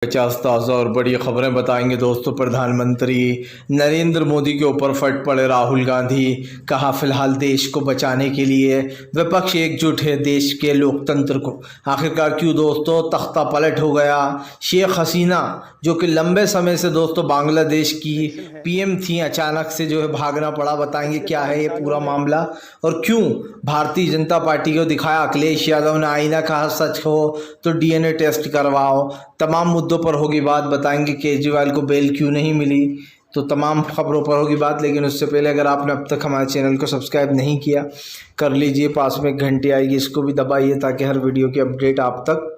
50 ताज़ा और बड़ी खबरें बताएंगे दोस्तों। प्रधानमंत्री नरेंद्र मोदी के ऊपर फट पड़े राहुल गांधी। कहा फिलहाल देश को बचाने के लिए विपक्ष एकजुट है, देश के लोकतंत्र को। आखिरकार क्यों दोस्तों तख्ता पलट हो गया। शेख हसीना जो कि लंबे समय से दोस्तों बांग्लादेश की पीएम थी, अचानक से जो है भागना पड़ा। बताएंगे क्या है ये पूरा मामला और क्यों भारतीय जनता पार्टी को दिखाया अखिलेश यादव ने आईना। कहा सच हो तो डीएनए टेस्ट करवाओ। तमाम मुद्दों पर होगी बात। बताएंगे केजरीवाल को बेल क्यों नहीं मिली, तो तमाम खबरों पर होगी बात। लेकिन उससे पहले अगर आपने अब तक हमारे चैनल को सब्सक्राइब नहीं किया कर लीजिए, पास में एक घंटी आएगी, इसको भी दबाइए ताकि हर वीडियो की अपडेट आप तक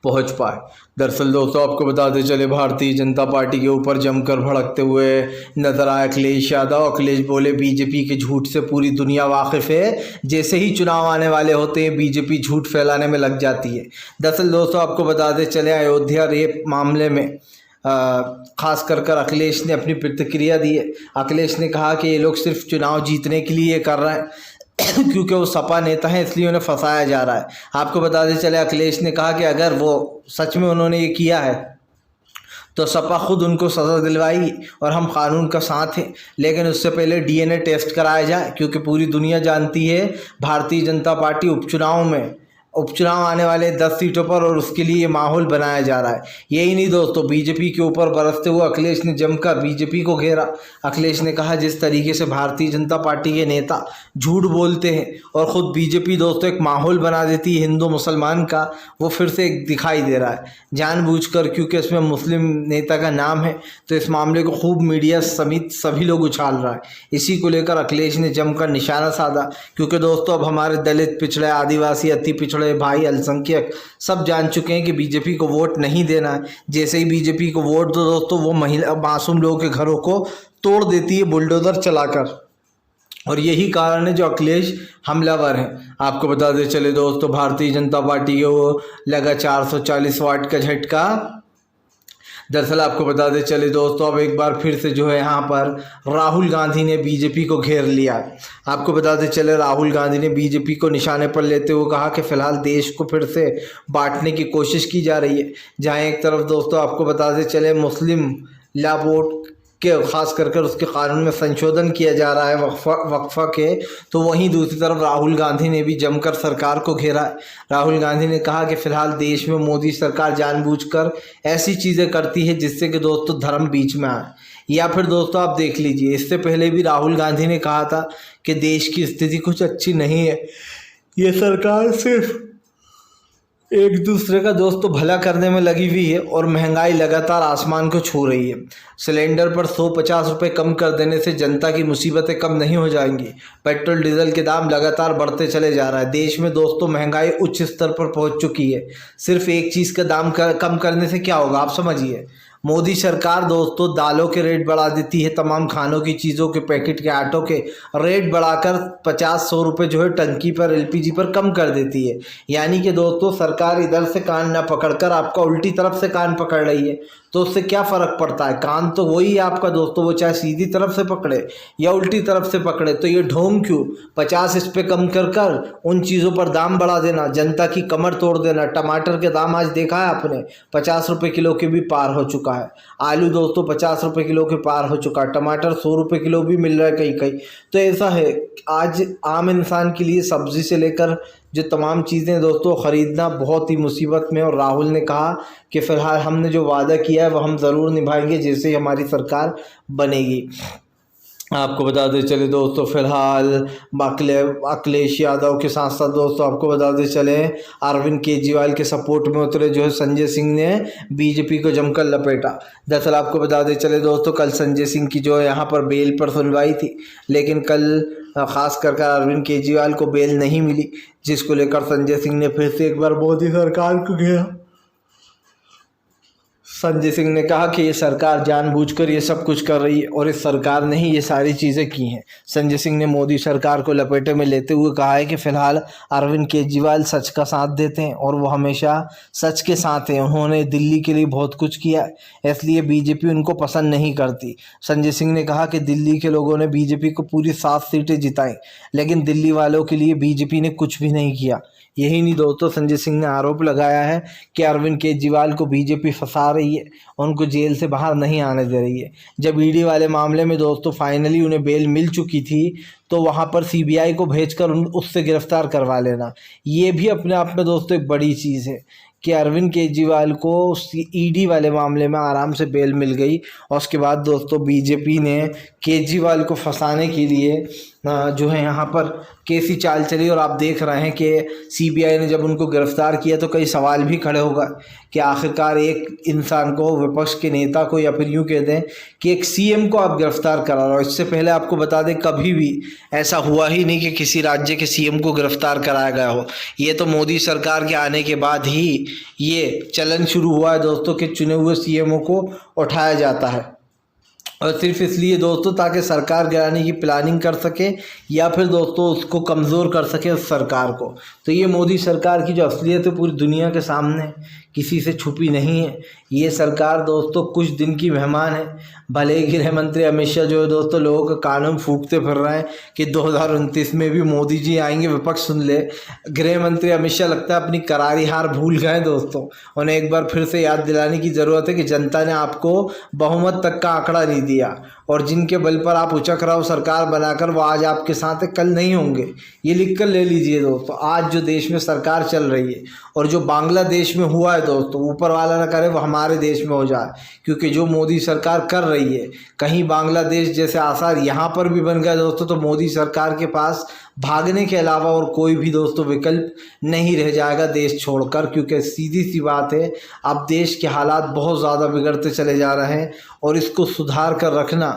पहुंच पाए। दरअसल दोस्तों आपको बताते चले, भारतीय जनता पार्टी के ऊपर जमकर भड़कते हुए नजर आए अखिलेश यादव। अखिलेश बोले बीजेपी के झूठ से पूरी दुनिया वाकिफ़ है, जैसे ही चुनाव आने वाले होते हैं बीजेपी झूठ फैलाने में लग जाती है। दरअसल दोस्तों आपको बताते चले, अयोध्या रेप मामले में खास कर अखिलेश ने अपनी प्रतिक्रिया दी है। अखिलेश ने कहा कि ये लोग सिर्फ चुनाव जीतने के लिए कर रहे हैं क्योंकि वो सपा नेता हैं, इसलिए उन्हें फंसाया जा रहा है। आपको बताते चले अखिलेश ने कहा कि अगर वो सच में उन्होंने ये किया है तो सपा खुद उनको सज़ा दिलवाएगी और हम कानून का साथ हैं। लेकिन उससे पहले डीएनए टेस्ट कराया जाए, क्योंकि पूरी दुनिया जानती है भारतीय जनता पार्टी उपचुनाव आने वाले 10 सीटों पर और उसके लिए माहौल बनाया जा रहा है। यही नहीं दोस्तों, बीजेपी के ऊपर बरसते हुए अखिलेश ने जमकर बीजेपी को घेरा। अखिलेश ने कहा जिस तरीके से भारतीय जनता पार्टी के नेता झूठ बोलते हैं और ख़ुद बीजेपी दोस्तों एक माहौल बना देती है हिंदू मुसलमान का, वो फिर से दिखाई दे रहा है जानबूझकर, क्योंकि इसमें मुस्लिम नेता का नाम है। तो इस मामले को खूब मीडिया समेत सभी लोग उछाल रहा है। इसी को लेकर अखिलेश ने जमकर निशाना साधा, क्योंकि दोस्तों अब हमारे दलित, पिछड़े, आदिवासी, अति पिछड़े भाई, अल्पसंख्यक सब जान चुके हैं कि बीजेपी को वोट नहीं देना है। जैसे ही बीजेपी को वोट दो दोस्तों, वो महिला मासूम लोगों के घरों को तोड़ देती है बुलडोजर चलाकर, और यही कारण है जो अखिलेश हमलावर हैं। आपको बताते चले दोस्तों, भारतीय जनता पार्टी को वो लगा 440 वाट का झटका। दरअसल आपको बताते चले दोस्तों, अब एक बार फिर से जो है यहाँ पर राहुल गांधी ने बीजेपी को घेर लिया। आपको बताते चले राहुल गांधी ने बीजेपी को निशाने पर लेते हुए कहा कि फिलहाल देश को फिर से बांटने की कोशिश की जा रही है। जहाँ एक तरफ दोस्तों आपको बताते चले मुस्लिम लॉ बोर्ड के खास कर उसके कानून में संशोधन किया जा रहा है वक्फा के, तो वहीं दूसरी तरफ राहुल गांधी ने भी जमकर सरकार को घेरा है। राहुल गांधी ने कहा कि फिलहाल देश में मोदी सरकार जानबूझकर ऐसी चीज़ें करती है जिससे कि दोस्तों धर्म बीच में आए। या फिर दोस्तों आप देख लीजिए, इससे पहले भी राहुल गांधी ने कहा था कि देश की स्थिति कुछ अच्छी नहीं है, ये सरकार सिर्फ एक दूसरे का दोस्तों भला करने में लगी हुई है और महंगाई लगातार आसमान को छू रही है। सिलेंडर पर 150 रुपये कम कर देने से जनता की मुसीबतें कम नहीं हो जाएंगी। पेट्रोल डीजल के दाम लगातार बढ़ते चले जा रहा है। देश में दोस्तों महंगाई उच्च स्तर पर पहुंच चुकी है। सिर्फ एक चीज़ का दाम कम करने से क्या होगा आप समझिए। मोदी सरकार दोस्तों दालों के रेट बढ़ा देती है, तमाम खानों की चीज़ों के, पैकेट के आटों के रेट बढ़ाकर 50-100 रुपये जो है टंकी पर, एलपीजी पर कम कर देती है। यानी कि दोस्तों सरकार इधर से कान न पकड़कर आपका उल्टी तरफ से कान पकड़ रही है। तो उससे क्या फ़र्क पड़ता है, कान तो वही है आपका दोस्तों, वो चाहे सीधी तरफ से पकड़े या उल्टी तरफ से पकड़े। तो ये ढोंग क्यों, 50 इस पे कम कर उन चीज़ों पर दाम बढ़ा देना, जनता की कमर तोड़ देना। टमाटर के दाम आज देखा है आपने, 50 रुपये किलो के भी पार हो चुका है। आलू दोस्तों 50 रुपये किलो के पार हो चुका है। टमाटर 100 रुपये किलो भी मिल रहा है कहीं कहीं। तो ऐसा है, आज आम इंसान के लिए सब्जी से लेकर जो तमाम चीज़ें दोस्तों ख़रीदना बहुत ही मुसीबत में। और राहुल ने कहा कि फ़िलहाल हमने जो वादा किया है वो हम ज़रूर निभाएंगे जैसे ही हमारी सरकार बनेगी। आपको बताते चले दोस्तों, फिलहाल अखिलेश यादव के साथ साथ दोस्तों आपको बताते चले अरविंद केजरीवाल के सपोर्ट में उतरे जो है संजय सिंह ने बीजेपी को जमकर लपेटा। दरअसल आपको बताते चले दोस्तों, कल संजय सिंह की जो है यहाँ पर बेल पर सुनवाई थी, लेकिन कल खास कर अरविंद केजरीवाल को बेल नहीं मिली, जिसको लेकर संजय सिंह ने फिर से एक बार मोदी सरकार को घेरा। संजय सिंह ने कहा कि ये सरकार जानबूझकर ये सब कुछ कर रही है और इस सरकार ने ही ये सारी चीज़ें की हैं। संजय सिंह ने मोदी सरकार को लपेटे में लेते हुए कहा है कि फ़िलहाल अरविंद केजरीवाल सच का साथ देते हैं और वो हमेशा सच के साथ हैं। उन्होंने दिल्ली के लिए बहुत कुछ किया है, इसलिए बीजेपी उनको पसंद नहीं करती। संजय सिंह ने कहा कि दिल्ली के लोगों ने बीजेपी को पूरी 7 सीटें जिताई, लेकिन दिल्ली वालों के लिए बीजेपी ने कुछ भी नहीं किया। यही नहीं दोस्तों, संजय सिंह ने आरोप लगाया है कि अरविंद केजरीवाल को बीजेपी फंसा रही है, उनको जेल से बाहर नहीं आने दे रही है। जब ईडी वाले मामले में दोस्तों फाइनली उन्हें बेल मिल चुकी थी, तो वहाँ पर सीबीआई को भेजकर उससे गिरफ्तार करवा लेना, ये भी अपने आप में दोस्तों एक बड़ी चीज़ है कि अरविंद केजरीवाल को ईडी वाले मामले में आराम से बेल मिल गई। और उसके बाद दोस्तों बीजेपी ने केजरीवाल को फंसाने के लिए जो है यहाँ पर कैसी चाल चली। और आप देख रहे हैं कि सीबीआई ने जब उनको गिरफ्तार किया तो कई सवाल भी खड़े हो गए कि आखिरकार एक इंसान को, विपक्ष के नेता को, या फिर यूँ कह दें कि एक सीएम को आप गिरफ्तार करा रहे हो। इससे पहले आपको बता दें कभी भी ऐसा हुआ ही नहीं कि किसी राज्य के सीएम को गिरफ्तार कराया गया हो। ये तो मोदी सरकार के आने के बाद ही ये चलन शुरू हुआ है दोस्तों कि चुने हुए सीएमओ को उठाया जाता है, और सिर्फ इसलिए दोस्तों ताकि सरकार गिराने की प्लानिंग कर सके या फिर दोस्तों उसको कमज़ोर कर सके उस सरकार को। तो ये मोदी सरकार की जो असलियत है पूरी दुनिया के सामने किसी से छुपी नहीं है। ये सरकार दोस्तों कुछ दिन की मेहमान है। भले ही गृह मंत्री अमित शाह जो है दोस्तों लोगों का कानून फूंकते फिर रहे हैं कि 2029 में भी मोदी जी आएंगे, विपक्ष सुन ले। गृह मंत्री अमित शाह लगता है अपनी करारी हार भूल गए दोस्तों। उन्हें एक बार फिर से याद दिलाने की ज़रूरत है कि जनता ने आपको बहुमत तक का आंकड़ा नहीं दिया, और जिनके बल पर आप उचक रहे हो सरकार बनाकर, वो आज आपके साथ कल नहीं होंगे। ये लिख कर ले लीजिए दोस्तों। आज जो देश में सरकार चल रही है और जो बांग्लादेश में हुआ है दोस्तों, ऊपर वाला ना करे वो हमारे देश में हो जाए, क्योंकि जो मोदी सरकार कर रही है, कहीं बांग्लादेश जैसे आसार यहाँ पर भी बन गया दोस्तों, तो मोदी सरकार के पास भागने के अलावा और कोई भी दोस्तों विकल्प नहीं रह जाएगा देश छोड़कर। क्योंकि सीधी सी बात है, अब देश के हालात बहुत ज़्यादा बिगड़ते चले जा रहे हैं और इसको सुधार कर रखना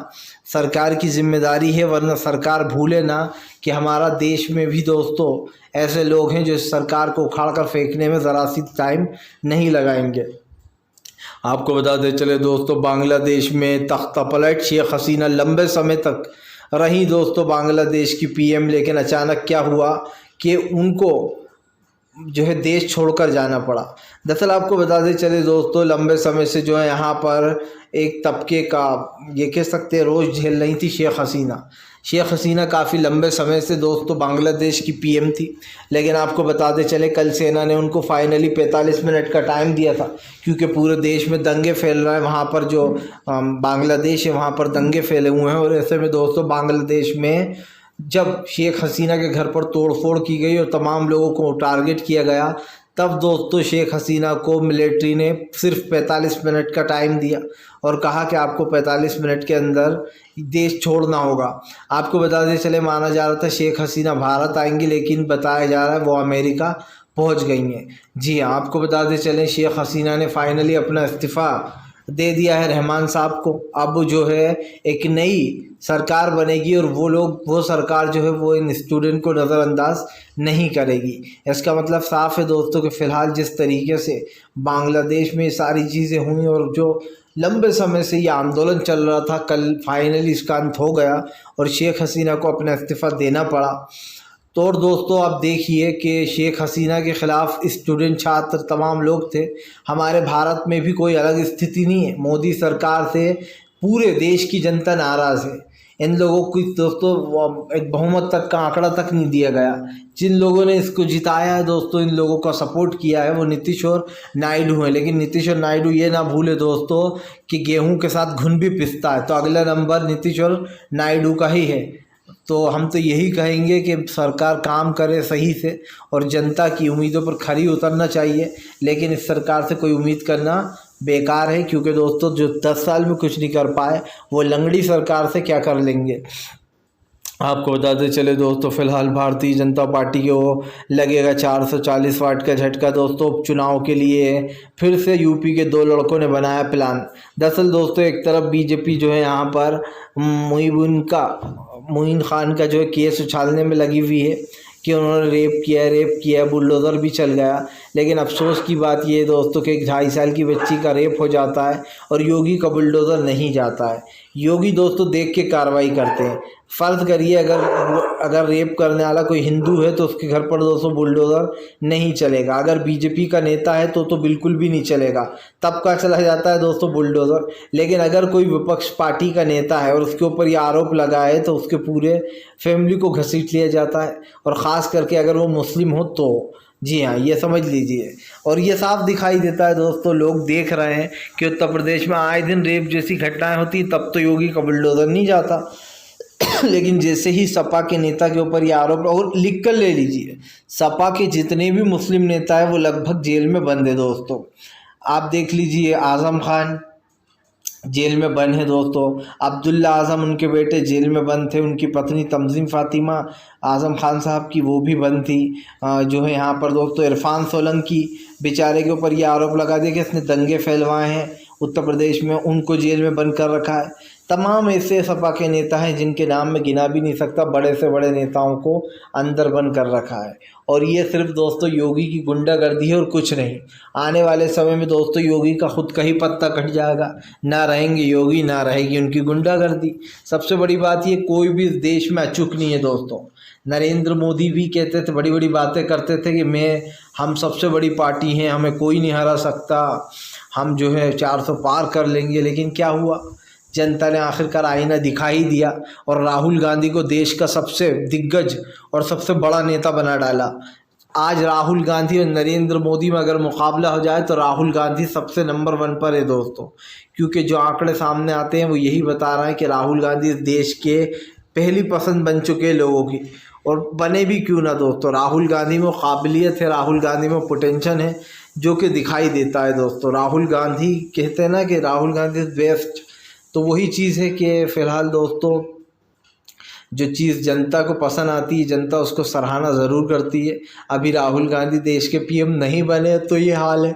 सरकार की जिम्मेदारी है। वरना सरकार भूले ना कि हमारा देश में भी दोस्तों ऐसे लोग हैं जो इस सरकार को उखाड़ कर फेंकने में ज़रा सी टाइम नहीं लगाएंगे। आपको बता दें चले दोस्तों, बांग्लादेश में तख्ता पलट शेख हसीना लंबे समय तक रही दोस्तों बांग्लादेश की पीएम, लेकिन अचानक क्या हुआ कि उनको जो है देश छोड़कर जाना पड़ा। दरअसल आपको बता दें चले दोस्तों, लंबे समय से जो है यहाँ पर एक तबके का, ये कह सकते हैं, रोज़ झेल रही थी शेख हसीना। शेख हसीना काफ़ी लंबे समय से दोस्तों बांग्लादेश की पीएम थी, लेकिन आपको बताते चले कल सेना ने उनको फाइनली 45 मिनट का टाइम दिया था, क्योंकि पूरे देश में दंगे फैल रहे हैं। वहाँ पर जो बांग्लादेश है वहाँ पर दंगे फैले हुए हैं, और ऐसे में दोस्तों बांग्लादेश में जब शेख हसीना के घर पर तोड़फोड़ की गई और तमाम लोगों को टारगेट किया गया, तब दोस्तों शेख हसीना को मिलिट्री ने सिर्फ 45 मिनट का टाइम दिया और कहा कि आपको 45 मिनट के अंदर देश छोड़ना होगा। आपको बताते चले, माना जा रहा था शेख हसीना भारत आएंगी, लेकिन बताया जा रहा है वो अमेरिका पहुंच गई हैं। जी हाँ, आपको बताते चले शेख हसीना ने फाइनली अपना इस्तीफ़ा दे दिया है रहमान साहब को। अब जो है एक नई सरकार बनेगी और वो सरकार जो है वो इन स्टूडेंट को नज़रअंदाज नहीं करेगी। इसका मतलब साफ है दोस्तों कि फ़िलहाल जिस तरीके से बांग्लादेश में सारी चीज़ें हुई और जो लंबे समय से ये आंदोलन चल रहा था, कल फाइनली इसका अंत हो गया और शेख हसीना को अपना इस्तीफ़ा देना पड़ा। तो और दोस्तों आप देखिए कि शेख हसीना के ख़िलाफ़ स्टूडेंट, छात्र, तमाम लोग थे। हमारे भारत में भी कोई अलग स्थिति नहीं है। मोदी सरकार से पूरे देश की जनता नाराज़ है। इन लोगों को दोस्तों एक बहुमत तक का आंकड़ा तक नहीं दिया गया। जिन लोगों ने इसको जिताया है दोस्तों, इन लोगों का सपोर्ट किया है, वो नीतीश और नायडू हैं। लेकिन नीतीश और नायडू ये ना भूले दोस्तों कि गेहूं के साथ घुन भी पिसता है, तो अगला नंबर नीतीश और नायडू का ही है। तो हम तो यही कहेंगे कि सरकार काम करे सही से और जनता की उम्मीदों पर खरी उतरना चाहिए। लेकिन इस सरकार से कोई उम्मीद करना बेकार है, क्योंकि दोस्तों जो 10 साल में कुछ नहीं कर पाए वो लंगड़ी सरकार से क्या कर लेंगे। आपको बताते चले दोस्तों, फिलहाल भारतीय जनता पार्टी को लगेगा 440 वाट का झटका दोस्तों उपचुनाव के लिए। फिर से यूपी के 2 लड़कों ने बनाया प्लान। दरअसल दोस्तों एक तरफ बीजेपी जो है यहाँ पर मोइन खान का जो है केस उछालने में लगी हुई है कि उन्होंने रेप किया, बुलडोज़र भी चल गया। लेकिन अफसोस की बात ये है दोस्तों कि 2.5 साल की बच्ची का रेप हो जाता है और योगी का बुलडोज़र नहीं जाता है। योगी दोस्तों देख के कार्रवाई करते हैं। फ़र्ज़ करिए अगर रेप करने वाला कोई हिंदू है तो उसके घर पर दोस्तों बुलडोज़र नहीं चलेगा। अगर बीजेपी का नेता है तो बिल्कुल भी नहीं चलेगा, तब का चला जाता है दोस्तों बुलडोज़र। लेकिन अगर कोई विपक्ष पार्टी का नेता है और उसके ऊपर ये आरोप लगा है तो उसके पूरे फैमिली को घसीट लिया जाता है, और ख़ास करके अगर वो मुस्लिम हो तो जी हाँ, ये समझ लीजिए। और ये साफ दिखाई देता है दोस्तों, लोग देख रहे हैं कि उत्तर प्रदेश में आए दिन रेप जैसी घटनाएं होती, तब तो योगी का बुलडोज़र नहीं जाता। लेकिन जैसे ही सपा के नेता के ऊपर ये आरोप, और लिख कर ले लीजिए, सपा के जितने भी मुस्लिम नेता है वो लगभग जेल में बंद है दोस्तों। आप देख लीजिए, आज़म खान जेल में बंद है दोस्तों, अब्दुल्ला आज़म उनके बेटे जेल में बंद थे, उनकी पत्नी तंजीम फ़ातिमा आज़म खान साहब की वो भी बंद थी। जो है यहाँ पर दोस्तों इरफान सोलंकी बेचारे के ऊपर ये आरोप लगा दिया कि इसने दंगे फैलवाए हैं उत्तर प्रदेश में, उनको जेल में बंद कर रखा है। तमाम ऐसे सपा के नेता हैं जिनके नाम में गिना भी नहीं सकता, बड़े से बड़े नेताओं को अंदर बंद कर रखा है। और ये सिर्फ दोस्तों योगी की गुंडागर्दी है और कुछ नहीं। आने वाले समय में दोस्तों योगी का खुद का ही पत्ता कट जाएगा, ना रहेंगे योगी, ना रहेगी उनकी गुंडागर्दी। सबसे बड़ी बात ये, कोई भी इस देश में अचूक नहीं है दोस्तों। नरेंद्र मोदी भी कहते थे, बड़ी बड़ी बातें करते थे कि हम सबसे बड़ी पार्टी हैं, हमें कोई नहीं हरा सकता, हम जो है 400 पार कर लेंगे। लेकिन क्या हुआ, जनता ने आखिरकार आईना दिखा ही दिया और राहुल गांधी को देश का सबसे दिग्गज और सबसे बड़ा नेता बना डाला। आज राहुल गांधी और नरेंद्र मोदी में अगर मुकाबला हो जाए तो राहुल गांधी सबसे नंबर 1 पर है दोस्तों, क्योंकि जो आंकड़े सामने आते हैं वो यही बता रहे हैं कि राहुल गांधी इस देश के पहली पसंद बन चुके हैं लोगों की, और बने भी क्यों ना दोस्तों। राहुल गांधी में काबिलियत है, राहुल गांधी में पोटेंशियल है जो कि दिखाई देता है दोस्तों। राहुल गांधी कहते हैं ना कि राहुल गांधी इज़ बेस्ट, तो वही चीज़ है कि फ़िलहाल दोस्तों जो चीज़ जनता को पसंद आती है, जनता उसको सराहना ज़रूर करती है। अभी राहुल गांधी देश के पीएम नहीं बने तो ये हाल है।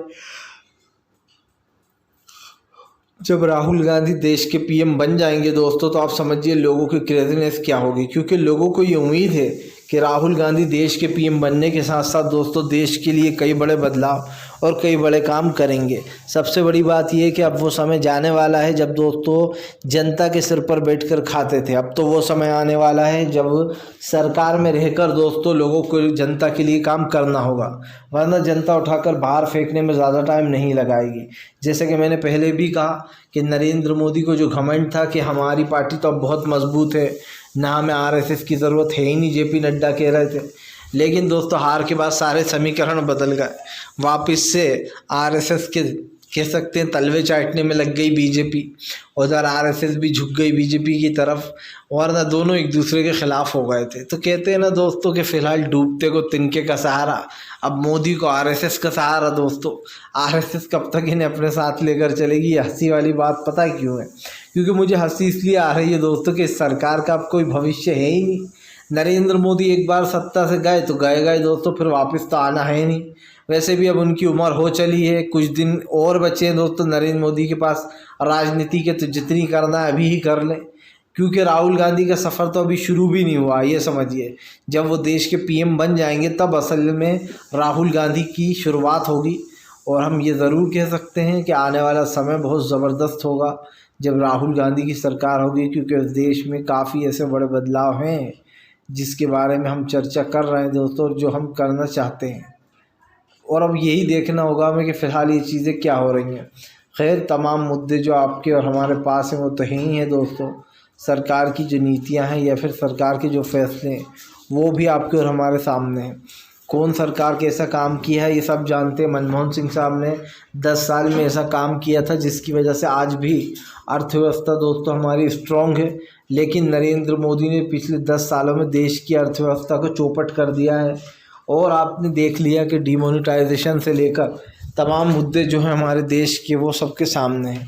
जब राहुल गांधी देश के पीएम बन जाएंगे दोस्तों तो आप समझिए लोगों की क्रेज़ीनेस क्या होगी, क्योंकि लोगों को ये उम्मीद है कि राहुल गांधी देश के पीएम बनने के साथ साथ दोस्तों देश के लिए कई बड़े बदलाव और कई बड़े काम करेंगे। सबसे बड़ी बात यह है कि अब वो समय जाने वाला है जब दोस्तों जनता के सिर पर बैठकर खाते थे। अब तो वो समय आने वाला है जब सरकार में रहकर दोस्तों लोगों को जनता के लिए काम करना होगा, वरना जनता उठाकर बाहर फेंकने में ज़्यादा टाइम नहीं लगाएगी। जैसे कि मैंने पहले भी कहा कि नरेंद्र मोदी को जो घमंड था कि हमारी पार्टी तो अब बहुत मजबूत है, ना हमें आरएसएस की ज़रूरत है ही नहीं, जेपी नड्डा कह रहे थे। लेकिन दोस्तों हार के बाद सारे समीकरण बदल गए, वापस से आरएसएस के कह सकते हैं तलवे चाटने में लग गई बीजेपी, उधर आरएसएस भी झुक गई बीजेपी की तरफ, और ना दोनों एक दूसरे के खिलाफ हो गए थे। तो कहते हैं ना दोस्तों कि फ़िलहाल डूबते को तिनके का सहारा, अब मोदी को आरएसएस का सहारा। दोस्तों आरएसएस कब तक इन्हें अपने साथ लेकर चलेगी, हंसी वाली बात पता है क्यों है, क्योंकि मुझे हंसी इसलिए आ रही है दोस्तों कि इस सरकार का अब कोई भविष्य है ही नहीं। नरेंद्र मोदी एक बार सत्ता से गए तो गए दोस्तों, फिर वापस तो आना है नहीं। वैसे भी अब उनकी उम्र हो चली है, कुछ दिन और बचे हैं दोस्तों नरेंद्र मोदी के पास राजनीति के, तो जितनी करना है अभी ही कर लें, क्योंकि राहुल गांधी का सफ़र तो अभी शुरू भी नहीं हुआ। ये समझिए जब वो देश के पीएम बन जाएंगे तब असल में राहुल गांधी की शुरुआत होगी। और हम ये ज़रूर कह सकते हैं कि आने वाला समय बहुत ज़बरदस्त होगा जब राहुल गांधी की सरकार होगी, क्योंकि उस देश में काफ़ी ऐसे बड़े बदलाव हैं जिसके बारे में हम चर्चा कर रहे हैं दोस्तों, जो हम करना चाहते हैं। और अब यही देखना होगा हमें कि फ़िलहाल ये चीज़ें क्या हो रही हैं। खैर तमाम मुद्दे जो आपके और हमारे पास हैं वो तो ही हैं दोस्तों। सरकार की जो नीतियां हैं या फिर सरकार के जो फैसले हैं वो भी आपके और हमारे सामने हैं। कौन सरकार कैसा काम किया है ये सब जानते हैं। मनमोहन सिंह साहब ने 10 साल में ऐसा काम किया था जिसकी वजह से आज भी अर्थव्यवस्था दोस्तों हमारी स्ट्रॉन्ग है। लेकिन नरेंद्र मोदी ने पिछले 10 सालों में देश की अर्थव्यवस्था को चौपट कर दिया है। और आपने देख लिया कि डिमोनेटाइजेशन से लेकर तमाम मुद्दे जो हैं हमारे देश के वो सबके सामने हैं।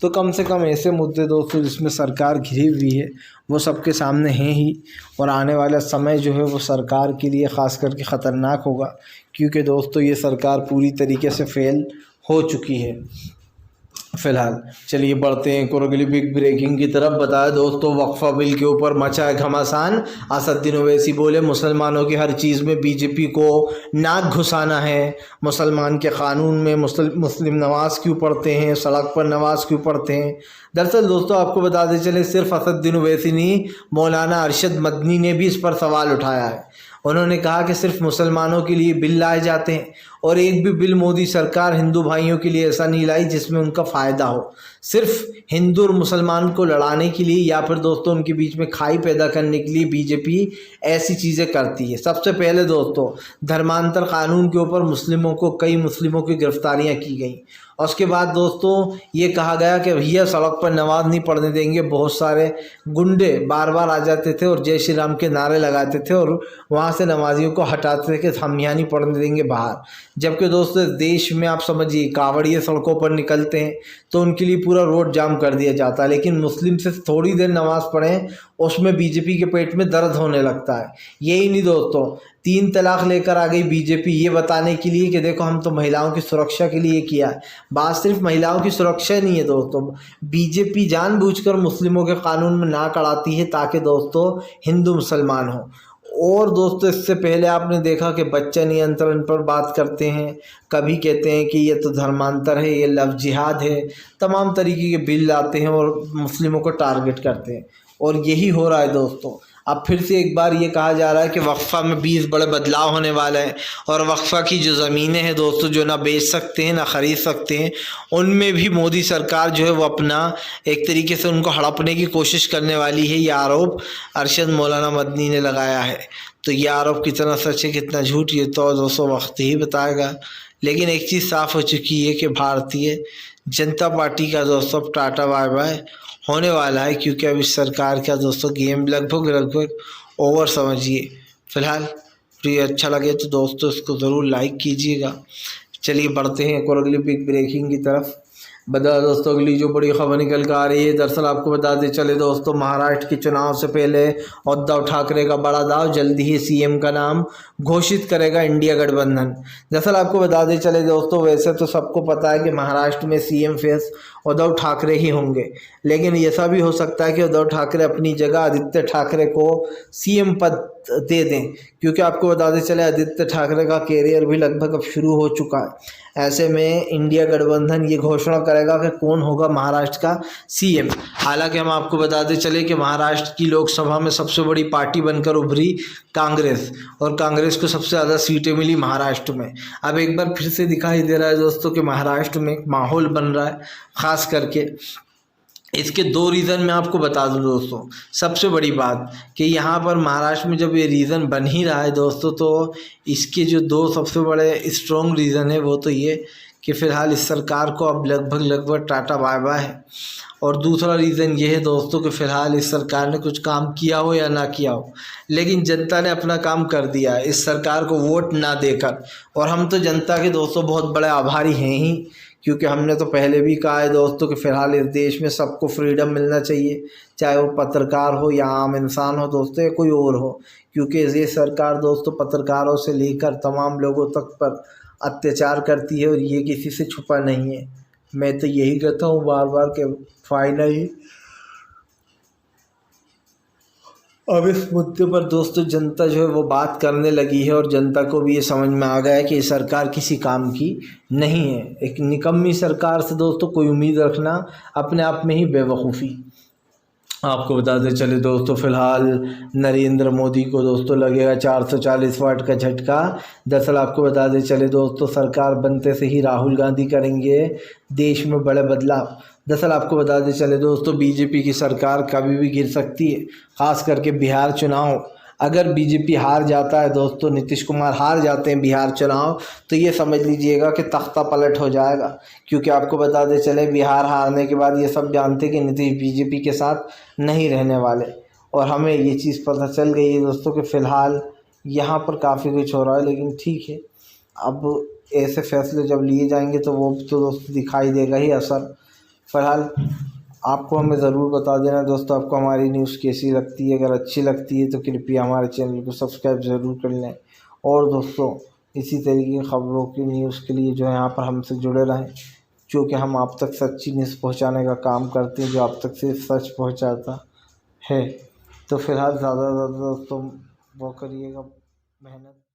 तो कम से कम ऐसे मुद्दे दोस्तों जिसमें सरकार घिरी हुई है वो सबके सामने हैं ही। और आने वाला समय जो है वो सरकार के लिए ख़ास करके ख़तरनाक होगा, क्योंकि दोस्तों ये सरकार पूरी तरीके से फेल हो चुकी है। फिलहाल चलिए बढ़ते हैं एक और अगली बिग ब्रेकिंग की तरफ। बताया दोस्तों, वक्फा बिल के ऊपर मचा है घमासान। असदुद्दीन ओवैसी बोले मुसलमानों की हर चीज़ में बीजेपी को नाक घुसाना है। मुसलमान के क़ानून में मुस्लिम नमाज क्यों पढ़ते हैं, सड़क पर नमाज क्यों पढ़ते हैं। दरअसल दोस्तों आपको बताते चले, सिर्फ असदुद्दीन ओवैसी नहीं, मौलाना अरशद मदनी ने भी इस पर सवाल उठाया है। उन्होंने कहा कि सिर्फ मुसलमानों के लिए बिल लाए जाते हैं और एक भी बिल मोदी सरकार हिंदू भाइयों के लिए ऐसा नहीं लाई जिसमें उनका फ़ायदा हो। सिर्फ हिंदू और मुसलमान को लड़ाने के लिए या फिर दोस्तों उनके बीच में खाई पैदा करने के लिए बीजेपी ऐसी चीज़ें करती है। सबसे पहले दोस्तों धर्मांतर कानून के ऊपर कई मुस्लिमों की गिरफ्तारियां की गई। और उसके बाद दोस्तों ये कहा गया कि भैया सड़क पर नमाज नहीं पढ़ने देंगे। बहुत सारे गुंडे बार बार आ जाते थे और जय श्री राम के नारे लगाते थे और वहाँ से नमाजियों को हटाते थे कि हम यहाँ नहीं पढ़ने देंगे बाहर। जबकि दोस्तों देश में आप समझिए कावड़िए सड़कों पर निकलते हैं तो उनके लिए पूरा रोड जाम कर दिया जाता है, लेकिन मुस्लिम से थोड़ी देर नमाज़ पढ़ें उसमें बीजेपी के पेट में दर्द होने लगता है। यही नहीं दोस्तों, 3 तलाक लेकर आ गई बीजेपी ये बताने के लिए कि देखो हम तो महिलाओं की सुरक्षा के लिए किया है। बात सिर्फ महिलाओं की सुरक्षा नहीं है दोस्तों, बीजेपी जानबूझकर मुस्लिमों के कानून में नाक अड़ाती है ताकि दोस्तों हिंदू मुसलमान हो। और दोस्तों इससे पहले आपने देखा कि बच्चा नियंत्रण पर बात करते हैं, कभी कहते हैं कि ये तो धर्मांतर है, ये लव जिहाद है, तमाम तरीके के बिल लाते हैं और मुस्लिमों को टारगेट करते हैं। और यही हो रहा है दोस्तों। अब फिर से एक बार ये कहा जा रहा है कि वक्फ़ा में 20 बड़े बदलाव होने वाले हैं और वक्फ़ा की जो ज़मीनें हैं दोस्तों जो ना बेच सकते हैं ना ख़रीद सकते हैं, उनमें भी मोदी सरकार जो है वो अपना एक तरीके से उनको हड़पने की कोशिश करने वाली है। ये आरोप अरशद मौलाना मदनी ने लगाया है। तो ये आरोप कितना सच है कितना झूठ ये तो दोस्तों वक्त ही बताएगा। लेकिन एक चीज़ साफ़ हो चुकी है कि भारतीय जनता पार्टी का दोस्तों टाटा बाय बाय होने वाला है, क्योंकि अब इस सरकार का दोस्तों गेम लगभग ओवर समझिए। फ़िलहाल वीडियो अच्छा लगे तो दोस्तों इसको ज़रूर लाइक कीजिएगा। चलिए बढ़ते हैं एक और अगली बिग ब्रेकिंग की तरफ। बता दोस्तों अगली जो बड़ी खबर निकल कर आ रही है, दरअसल आपको बताते चले दोस्तों, महाराष्ट्र के चुनाव से पहले उद्धव ठाकरे का बड़ा दाव, जल्दी ही सीएम का नाम घोषित करेगा इंडिया गठबंधन। दरअसल आपको बताते चले दोस्तों, वैसे तो सबको पता है कि महाराष्ट्र में सीएम फेस उद्धव ठाकरे ही होंगे, लेकिन ऐसा भी हो सकता है कि उद्धव ठाकरे अपनी जगह आदित्य ठाकरे को सीएम पद दे दें, क्योंकि आपको बताते चले आदित्य ठाकरे का कैरियर भी लगभग अब शुरू हो चुका है। ऐसे में इंडिया गठबंधन ये घोषणा करेगा कि कौन होगा महाराष्ट्र का सीएम। हालांकि हम आपको बताते चले कि महाराष्ट्र की लोकसभा में सबसे बड़ी पार्टी बनकर उभरी कांग्रेस, और कांग्रेस को सबसे ज़्यादा सीटें मिली महाराष्ट्र में। अब एक बार फिर से दिखाई दे रहा है दोस्तों कि महाराष्ट्र में एक माहौल बन रहा है। ख़ास करके इसके 2 रीज़न मैं आपको बता दूं दोस्तों। सबसे बड़ी बात कि यहाँ पर महाराष्ट्र में जब ये रीज़न बन ही रहा है दोस्तों, तो इसके जो 2 सबसे बड़े स्ट्रॉन्ग रीज़न है वो तो ये कि फ़िलहाल इस सरकार को अब लगभग टाटा बाय बाय है। और दूसरा रीज़न ये है दोस्तों कि फ़िलहाल इस सरकार ने कुछ काम किया हो या ना किया हो, लेकिन जनता ने अपना काम कर दिया है इस सरकार को वोट ना देकर। और हम तो जनता के दोस्तों बहुत बड़े आभारी हैं ही, क्योंकि हमने तो पहले भी कहा है दोस्तों कि फ़िलहाल इस देश में सबको फ्रीडम मिलना चाहिए, चाहे वो पत्रकार हो या आम इंसान हो दोस्तों या कोई और हो। क्योंकि ये सरकार दोस्तों पत्रकारों से लेकर तमाम लोगों तक पर अत्याचार करती है और ये किसी से छुपा नहीं है। मैं तो यही कहता हूँ बार बार कि फाइनली अब इस मुद्दे पर दोस्तों जनता जो है वो बात करने लगी है और जनता को भी ये समझ में आ गया है कि ये सरकार किसी काम की नहीं है। एक निकम्मी सरकार से दोस्तों कोई उम्मीद रखना अपने आप में ही बेवकूफ़ी। आपको बताते चले दोस्तों, फ़िलहाल नरेंद्र मोदी को दोस्तों लगेगा 440 वाट का झटका। दरअसल आपको बताते चले दोस्तों, सरकार बनते से ही राहुल गांधी करेंगे देश में बड़े बदलाव। दरअसल आपको बताते चले दोस्तों, बीजेपी की सरकार कभी भी गिर सकती है। ख़ास करके बिहार चुनाव, अगर बीजेपी हार जाता है दोस्तों, नीतीश कुमार हार जाते हैं बिहार चुनाव, तो ये समझ लीजिएगा कि तख्ता पलट हो जाएगा। क्योंकि आपको बताते चले बिहार हारने के बाद ये सब जानते हैं कि नीतीश बीजेपी के साथ नहीं रहने वाले। और हमें ये चीज़ पता चल गई है दोस्तों कि फ़िलहाल यहाँ पर काफ़ी कुछ हो रहा है, लेकिन ठीक है अब ऐसे फैसले जब लिए जाएंगे तो वो तो दोस्तों दिखाई देगा ही असर। फ़िलहाल आपको हमें ज़रूर बता देना दोस्तों आपको हमारी न्यूज़ कैसी लगती है। अगर अच्छी लगती है तो कृपया हमारे चैनल को सब्सक्राइब ज़रूर कर लें। और दोस्तों इसी तरीके की ख़बरों की न्यूज़ के लिए जो है यहाँ पर हमसे जुड़े रहें। जो कि हम आप तक सच्ची न्यूज़ पहुंचाने का काम करते हैं, जो आप तक सिर्फ सच पहुंचाता है। तो फिलहाल ज़्यादा से ज़्यादा दोस्तों वो करिएगा मेहनत।